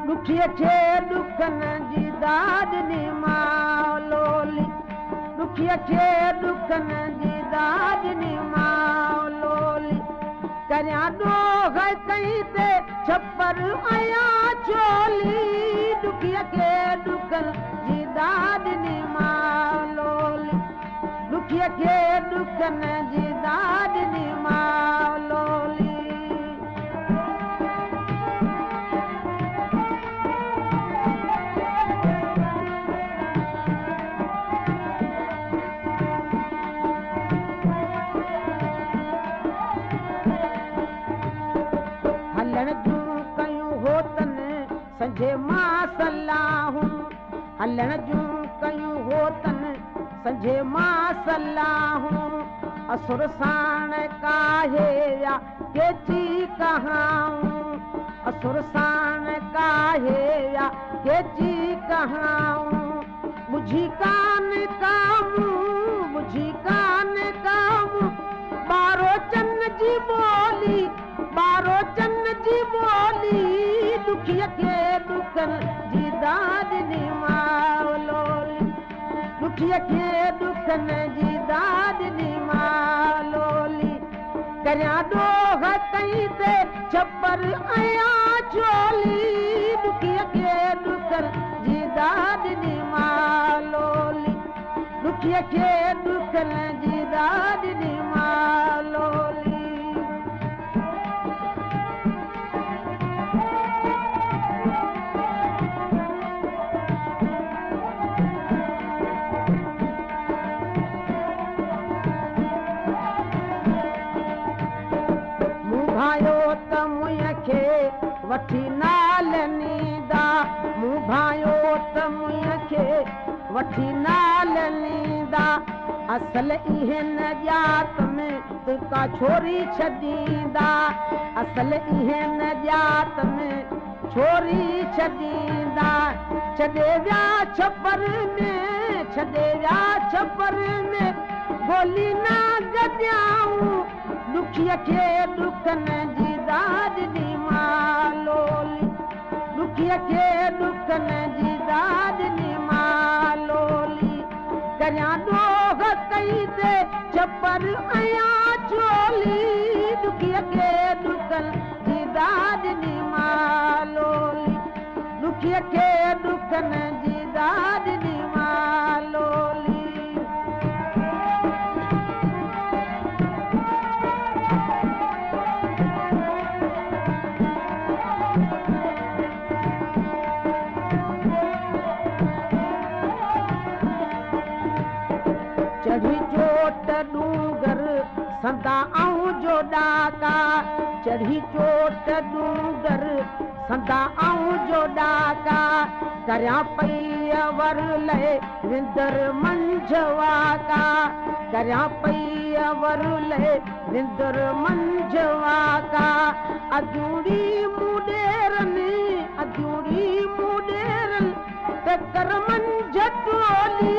दुखिया खे दुखन जी दाद नी मालोली दुखिया खे दुखन जी दाद नी मालोली करिया डोग कहीं ते छप्पर आया चोली दुखिया खे दुखन जी दाद नी मालोली दुखिया खे दुखन जी दाद नी मालोली हलन जूं कयूं होतन संजे मां सलाहूं हलन जूं कयूं होतन संजे मां सलाहूं असुर साण काहे या केची कहाऊं असुर साण काहे या केची कहाऊं बुझी कान कामूं बारो चन्न जी बोली बारो चन्न जी बोली दुखिया खे दुखन जी दाद नी मालोली दुखिया खे दुखन जी दाद नी मालोली करिया डोग कहीं ते छप्पर आया चोली दुखिया खे दुखन जी दाद नी मालोली दुखिया खे दुखन जी दाद नी मालोली भायो त मुंहिं खे वठी नाल नींदा मूं भायो त मुंहिं खे वठी नाल नींदा असल इहे न ॼात में तुका छोरी छॾींदा असल इहे न ॼात में छोरी छॾींदा छॾे विया छपर में गोली न गॾियाऊं दुखिया खे दुखन जी दाद नी मालोली दुखिया खे दुखन जी दाद नी मालोली करिया डोग कहीं ते छपर आया चोली दुखिया खे दुखन जी दाद नी मालोली दुखिया खे दुखन जी दाद नी मालोली चढ़ी चोट डूंगर संदा आऊं जो डाका चढ़ी चोट डूंगर संदा आऊं जो डाका करिया पई वर ले विंदर मंझवाका करिया पई वर ले विंदर मंझवाका अजूड़ी मुडेरन तकर मंझ टोली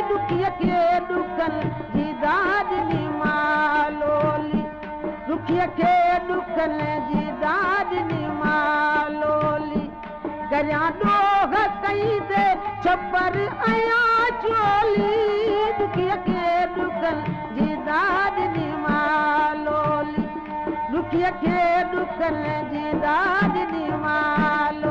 दुखिया खे दुखन जी दाद नी मालोली दुखिया खे दुखन जी दाद नी मालोली करिया डोग कहीं ते छपर आया चोली दुखिया खे दुखन जी दाद नी मालोली दुखिया खे दुखन जी दाद नी मालोली